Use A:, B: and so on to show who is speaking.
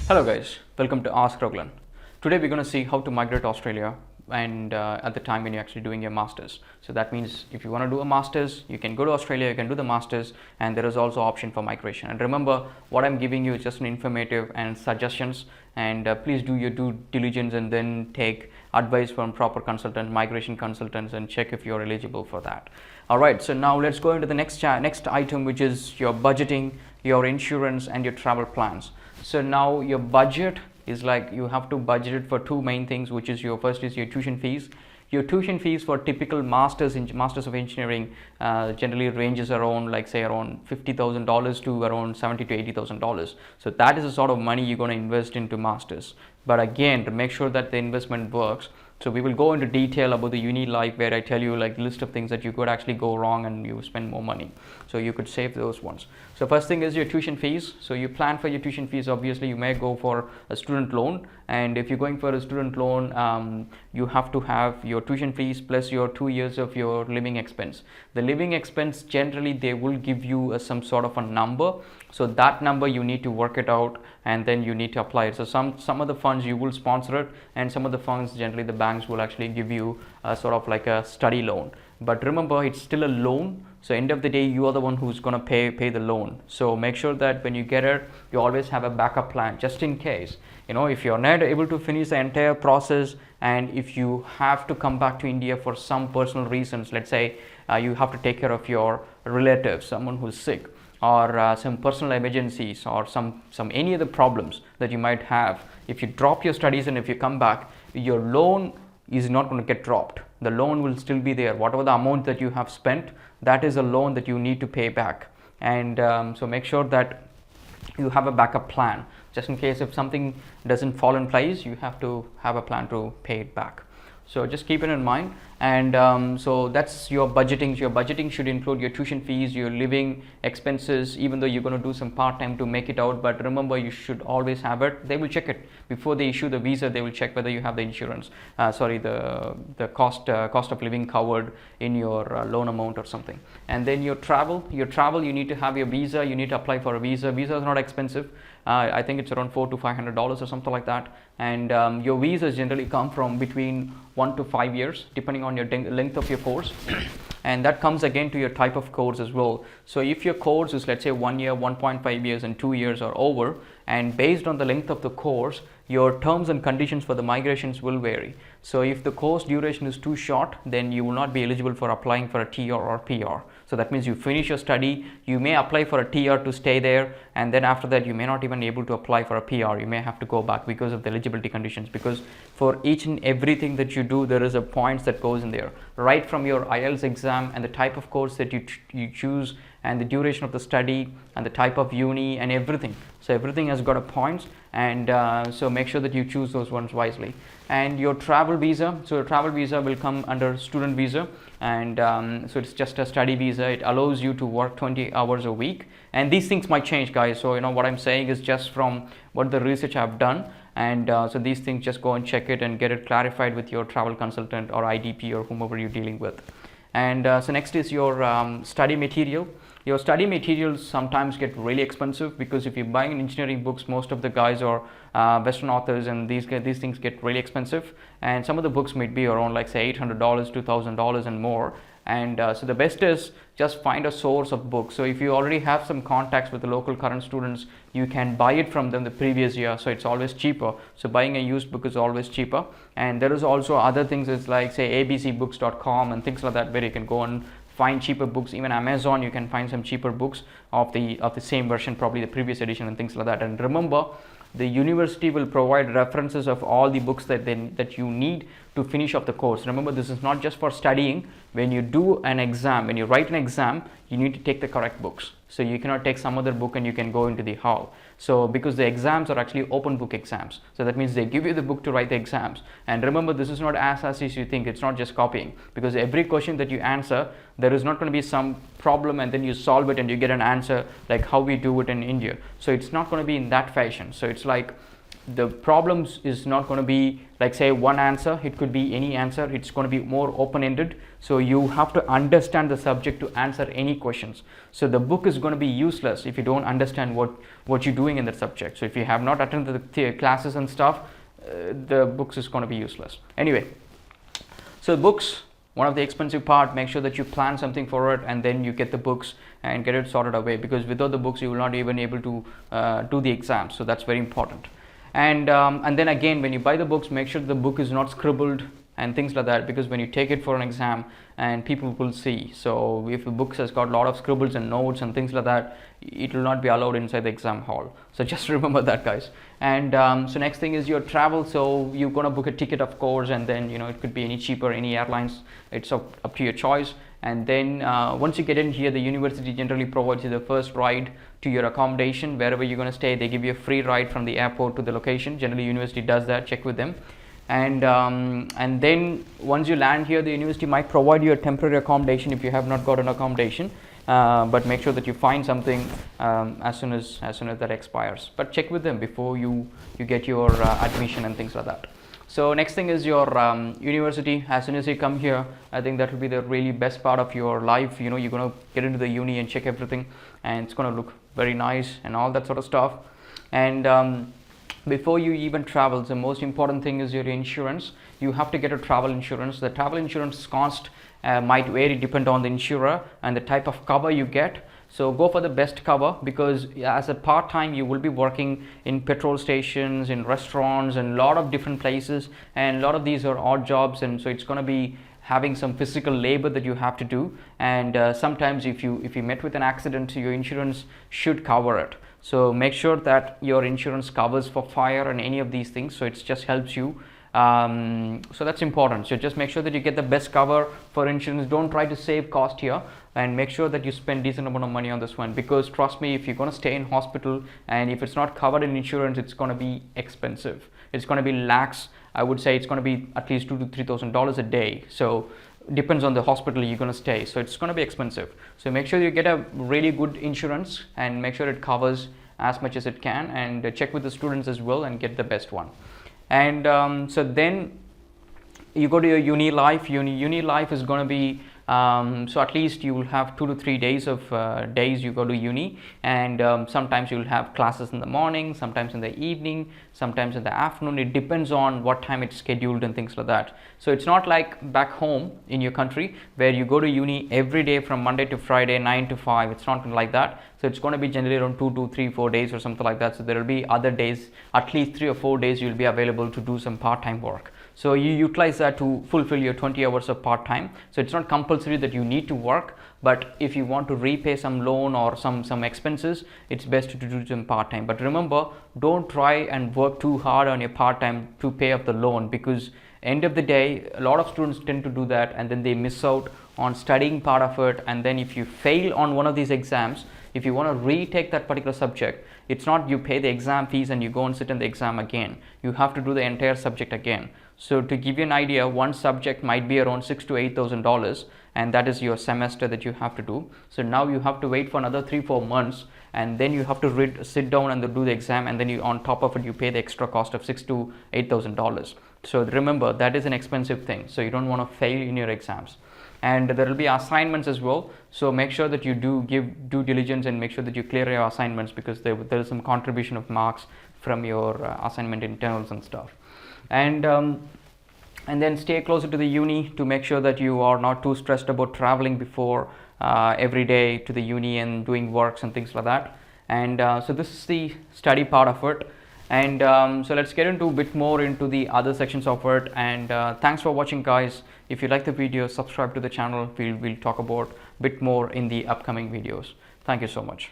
A: Hello guys, welcome to Ask Raghulan. Today we're going to see how to migrate to Australia and at the time when you're actually doing your masters. So that means if you want to do a masters, you can go to Australia, you can do the masters, and there is also option for migration. And remember, what I'm giving you is just an informative and suggestions, and please do your due diligence and then take advice from proper consultant, migration consultants, and check if you're eligible for that. All right, so now let's go into the next item, which is your budgeting, your insurance, and your travel plans. So now your budget is like you have to budget it for two main things, which is your first is your tuition fees. Your tuition fees for typical masters of engineering generally ranges around around $50,000 to around $70,000 to $80,000. So that is the sort of money you're going to invest into masters. But again, to make sure that the investment works, so we will go into detail about the Uni Life, where I tell you like list of things that you could actually go wrong and you spend more money. So you could save those ones. So first thing is your tuition fees. So you plan for your tuition fees. Obviously, you may go for a student loan, and if you're going for a student loan, you have to have your tuition fees plus your 2 years of your living expense. The living expense generally they will give you some sort of a number. So that number you need to work it out, and then you need to apply it. So some of the funds you will sponsor it, and some of the funds generally the banks will actually give you sort of like a study loan. But remember, it's still a loan. So end of the day, you are the one who's going to pay the loan. So make sure that when you get it, you always have a backup plan just in case. If you're not able to finish the entire process, and if you have to come back to India for some personal reasons, let's say you have to take care of your relatives, someone who's sick, or some personal emergencies, or some any other problems that you might have. If you drop your studies and if you come back, your loan is not going to get dropped. The loan will still be there. Whatever the amount that you have spent, that is a loan that you need to pay back. And so make sure that you have a backup plan just in case if something doesn't fall in place. You have to have a plan to pay it back. So just keep it in mind. And so that's your budgeting. Your budgeting should include your tuition fees, your living expenses, even though you're going to do some part-time to make it out. But remember, you should always have it. They will check it before they issue the visa. They will check whether you have the insurance, the cost of living covered in your loan amount or something. And then your travel, you need to have your visa. You need to apply for a visa. Visa is not expensive. I think it's around $400 to $500 or something like that. And your visas generally come from between 1 to 5 years, depending on your length of your course. And that comes again to your type of course as well. So if your course is, let's say, 1 year, 1.5 years, and 2 years or over, and based on the length of the course, your terms and conditions for the migrations will vary. So if the course duration is too short, then you will not be eligible for applying for a TR or PR. So that means you finish your study, you may apply for a TR to stay there, and then after that you may not even be able to apply for a PR. You may have to go back because of the eligibility conditions, because for each and everything that you do, there is a points that goes in there, right from your IELTS exam and the type of course that you choose, and the duration of the study, and the type of uni, and everything. So everything has got a points, and so make sure that you choose those ones wisely. And your travel visa, so your travel visa will come under student visa, and so it's just a study visa. It allows you to work 20 hours a week, and these things might change, guys. So what I'm saying is just from what the research I've done, and so these things, just go and check it and get it clarified with your travel consultant or IDP or whomever you're dealing with. And so next is your study material. Your study materials sometimes get really expensive, because if you're buying engineering books, most of the guys are Western authors, and these things get really expensive. And some of the books might be around say $800, $2,000 and more. And so the best is just find a source of books. So if you already have some contacts with the local current students, you can buy it from them the previous year, so it's always cheaper. So buying a used book is always cheaper. And there is also other things, it's like say abcbooks.com and things like that, where you can go and find cheaper books. Even Amazon, you can find some cheaper books of the same version, probably the previous edition and things like that. And remember, the university will provide references of all the books that you need to finish off the course. Remember, this is not just for studying. When you do an exam, when you write an exam, you need to take the correct books. So you cannot take some other book and you can go into the hall. So because the exams are actually open book exams, so that means they give you the book to write the exams. And remember, this is not as you think. It's not just copying, because every question that you answer, there is not going to be some problem and then you solve it and you get an answer like how we do it in India. So it's not going to be in that fashion. So it's like the problems is not going to be like say one answer, it could be any answer. It's going to be more open-ended, so you have to understand the subject to answer any questions. So the book is going to be useless if you don't understand what you're doing in that subject. So if you have not attended the classes and stuff, the books is going to be useless. Anyway, so books, one of the expensive part, make sure that you plan something for it and then you get the books and get it sorted away, because without the books you will not even able to do the exam. So that's very important. And then again, when you buy the books, make sure the book is not scribbled and things like that, because when you take it for an exam and people will see. So if the book has got a lot of scribbles and notes and things like that, it will not be allowed inside the exam hall. So just remember that, guys. And so next thing is your travel. So you're gonna book a ticket, of course, and then it could be any cheaper, any airlines. It's up to your choice. And then once you get in here, the university generally provides you the first ride to your accommodation. Wherever you're going to stay, they give you a free ride from the airport to the location. Generally, university does that. Check with them. And then once you land here, the university might provide you a temporary accommodation if you have not got an accommodation. But make sure that you find something as soon as that expires. But check with them before you get your admission and things like that. So next thing is your university. As soon as you come here, I think that will be the really best part of your life. You're going to get into the uni and check everything, and it's going to look very nice and all that sort of stuff. And before you even travel, the most important thing is your insurance. You have to get a travel insurance. The travel insurance cost might vary depend on the insurer and the type of cover you get. So go for the best cover, because as a part-time you will be working in petrol stations, in restaurants, and a lot of different places, and a lot of these are odd jobs, and so it's going to be having some physical labor that you have to do. And sometimes if you met with an accident, your insurance should cover it. So make sure that your insurance covers for fire and any of these things, so it just helps you. So that's important. So just make sure that you get the best cover for insurance. Don't try to save cost here, and make sure that you spend decent amount of money on this one, because trust me, if you're going to stay in hospital and if it's not covered in insurance, it's going to be expensive. It's going to be lakhs. I would say it's going to be at least $2,000 to $3,000 a day. So depends on the hospital you're going to stay. So it's going to be expensive. So make sure you get a really good insurance and make sure it covers as much as it can, and check with the students as well and get the best one. And so then you go to your Uni Life. Uni Life is going to be so at least you will have 2 to 3 days of days you go to uni, and sometimes you will have classes in the morning, sometimes in the evening, sometimes in the afternoon. It depends on what time it's scheduled and things like that. So it's not like back home in your country where you go to uni every day from Monday to Friday 9 to 5. It's not like that. So it's going to be generally around 2 to 3 4 days or something like that. So there will be other days, at least 3 or 4 days you will be available to do some part-time work. So you utilize that to fulfill your 20 hours of part-time. So it's not compulsory that you need to work, but if you want to repay some loan or some expenses, it's best to do some part-time. But remember, don't try and work too hard on your part-time to pay off the loan, because end of the day, a lot of students tend to do that, and then they miss out on studying part of it. And then if you fail on one of these exams, if you want to retake that particular subject, it's not you pay the exam fees and you go and sit in the exam again. You have to do the entire subject again. So to give you an idea, one subject might be around $6,000 to $8,000, and that is your semester that you have to do. So now you have to wait for another 3-4 months, and then you have to sit down and do the exam, and then you, on top of it, you pay the extra cost of $6,000 to $8,000. So remember, that is an expensive thing. So you don't want to fail in your exams. And there will be assignments as well. So make sure that you do give due diligence and make sure that you clear your assignments, because there is some contribution of marks from your assignment internals and stuff. And then stay closer to the uni to make sure that you are not too stressed about traveling before every day to the uni and doing works and things like that. And so this is the study part of it. And so let's get into a bit more into the other sections of it. And thanks for watching, guys. If you like the video, subscribe to the channel. We'll talk about a bit more in the upcoming videos. Thank you so much.